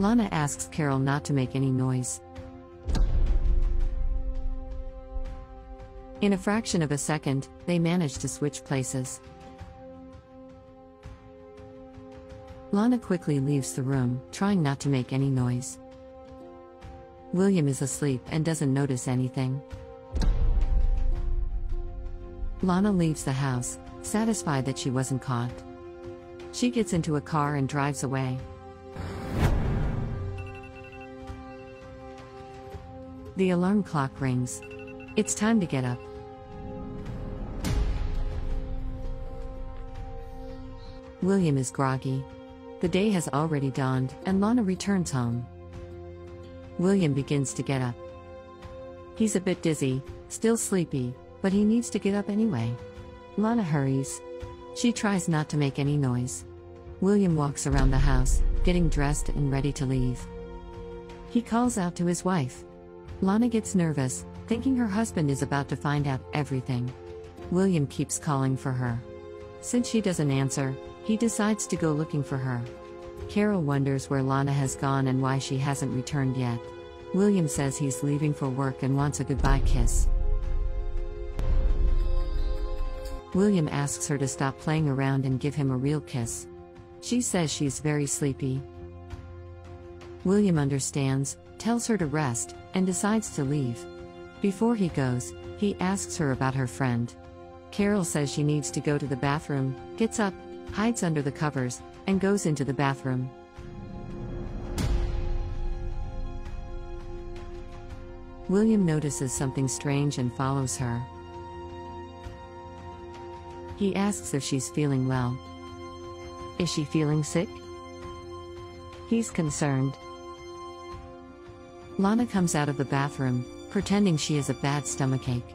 Lana asks Carol not to make any noise. In a fraction of a second, they manage to switch places. Lana quickly leaves the room, trying not to make any noise. William is asleep and doesn't notice anything. Lana leaves the house, satisfied that she wasn't caught. She gets into a car and drives away. The alarm clock rings. It's time to get up. William is groggy. The day has already dawned, and Lana returns home. William begins to get up. He's a bit dizzy, still sleepy, but he needs to get up anyway. Lana hurries. She tries not to make any noise. William walks around the house, getting dressed and ready to leave. He calls out to his wife. Lana gets nervous, thinking her husband is about to find out everything. William keeps calling for her. Since she doesn't answer, he decides to go looking for her. Carol wonders where Lana has gone and why she hasn't returned yet. William says he's leaving for work and wants a goodbye kiss. William asks her to stop playing around and give him a real kiss. She says she's very sleepy. William understands, tells her to rest, and decides to leave. Before he goes, he asks her about her friend. Carol says she needs to go to the bathroom, gets up, hides under the covers, and goes into the bathroom. William notices something strange and follows her. He asks if she's feeling well. Is she feeling sick? He's concerned. Lana comes out of the bathroom, pretending she has a bad stomachache.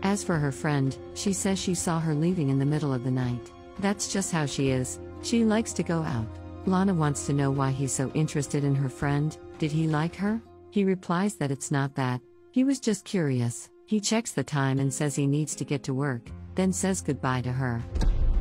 As for her friend, she says she saw her leaving in the middle of the night. That's just how she is, she likes to go out. Lana wants to know why he's so interested in her friend. Did he like her? He replies that it's not that, he was just curious. He checks the time and says he needs to get to work, then says goodbye to her.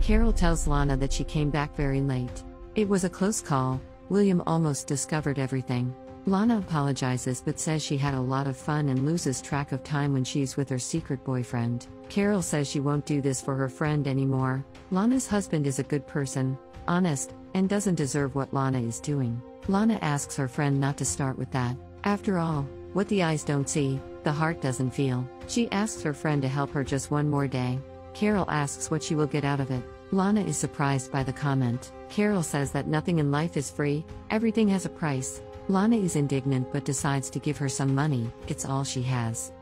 Carol tells Lana that she came back very late. It was a close call, William almost discovered everything. Lana apologizes but says she had a lot of fun and loses track of time when she's with her secret boyfriend. Carol says she won't do this for her friend anymore. Lana's husband is a good person, honest, and doesn't deserve what Lana is doing. Lana asks her friend not to start with that. After all, what the eyes don't see, the heart doesn't feel. She asks her friend to help her just one more day. Carol asks what she will get out of it. Lana is surprised by the comment. Carol says that nothing in life is free, everything has a price. Lana is indignant but decides to give her some money, it's all she has.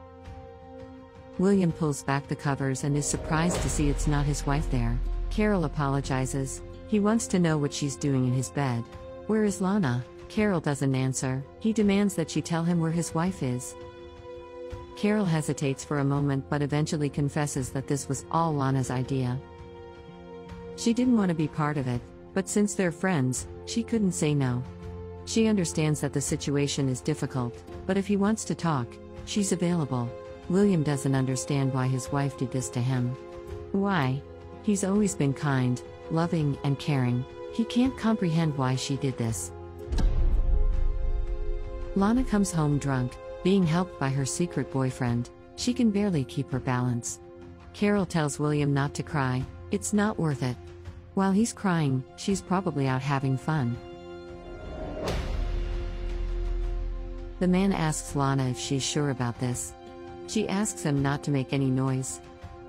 William pulls back the covers and is surprised to see it's not his wife there. Carol apologizes. He wants to know what she's doing in his bed. Where is Lana? Carol doesn't answer. He demands that she tell him where his wife is. Carol hesitates for a moment but eventually confesses that this was all Lana's idea. She didn't want to be part of it, but since they're friends, she couldn't say no. She understands that the situation is difficult, but if he wants to talk, she's available. William doesn't understand why his wife did this to him. Why? He's always been kind, loving, and caring. He can't comprehend why she did this. Lana comes home drunk, being helped by her secret boyfriend. She can barely keep her balance. Carol tells William not to cry, it's not worth it. While he's crying, she's probably out having fun. The man asks Lana if she's sure about this. She asks him not to make any noise.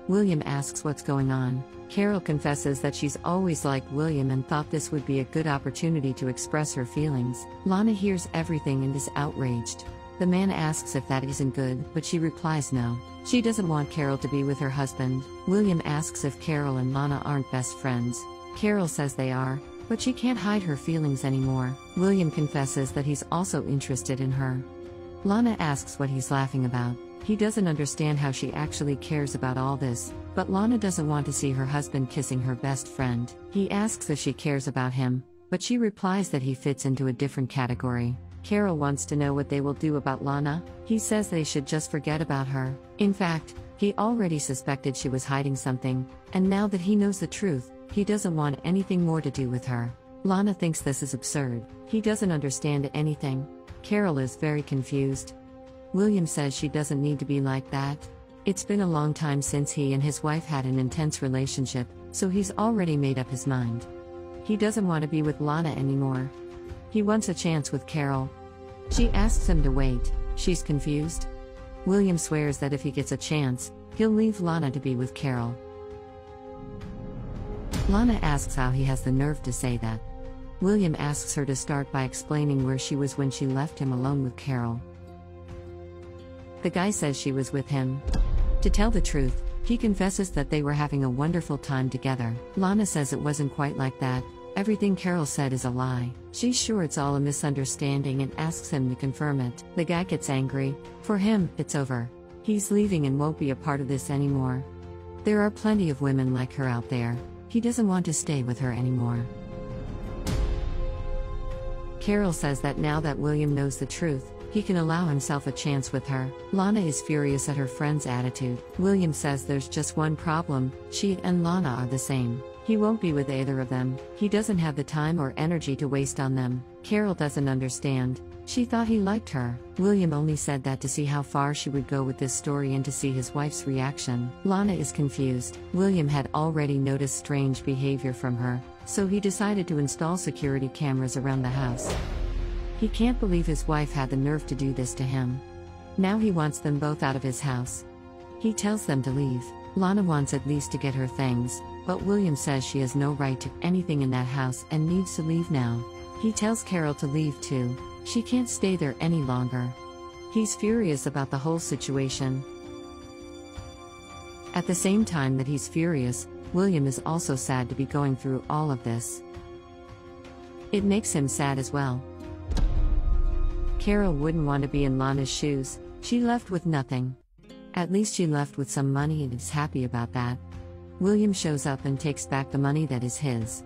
William asks what's going on. Carol confesses that she's always liked William and thought this would be a good opportunity to express her feelings. Lana hears everything and is outraged. The man asks if that isn't good, but she replies no. She doesn't want Carol to be with her husband. William asks if Carol and Lana aren't best friends. Carol says they are, but she can't hide her feelings anymore. William confesses that he's also interested in her. Lana asks what he's laughing about. He doesn't understand how she actually cares about all this, but Lana doesn't want to see her husband kissing her best friend. He asks if she cares about him, but she replies that he fits into a different category. Carol wants to know what they will do about Lana. He says they should just forget about her. In fact, he already suspected she was hiding something, and now that he knows the truth, he doesn't want anything more to do with her. Lana thinks this is absurd. He doesn't understand anything. Carol is very confused. William says she doesn't need to be like that. It's been a long time since he and his wife had an intense relationship, so he's already made up his mind. He doesn't want to be with Lana anymore. He wants a chance with Carol. She asks him to wait. She's confused. William swears that if he gets a chance, he'll leave Lana to be with Carol. Lana asks how he has the nerve to say that. William asks her to start by explaining where she was when she left him alone with Carol. The guy says she was with him. To tell the truth, he confesses that they were having a wonderful time together. Lana says it wasn't quite like that. Everything Carol said is a lie. She's sure it's all a misunderstanding and asks him to confirm it. The guy gets angry. For him, it's over. He's leaving and won't be a part of this anymore. There are plenty of women like her out there. He doesn't want to stay with her anymore. Carol says that now that William knows the truth, he can allow himself a chance with her. Lana is furious at her friend's attitude. William says there's just one problem: she and Lana are the same. He won't be with either of them. He doesn't have the time or energy to waste on them. Carol doesn't understand. She thought he liked her. William only said that to see how far she would go with this story and to see his wife's reaction. Lana is confused. William had already noticed strange behavior from her, so he decided to install security cameras around the house. He can't believe his wife had the nerve to do this to him. Now he wants them both out of his house. He tells them to leave. Lana wants at least to get her things, but William says she has no right to anything in that house and needs to leave now. He tells Carol to leave too. She can't stay there any longer. He's furious about the whole situation. At the same time that he's furious, William is also sad to be going through all of this. It makes him sad as well. Carol wouldn't want to be in Lana's shoes. She left with nothing. At least she left with some money and is happy about that. William shows up and takes back the money that is his.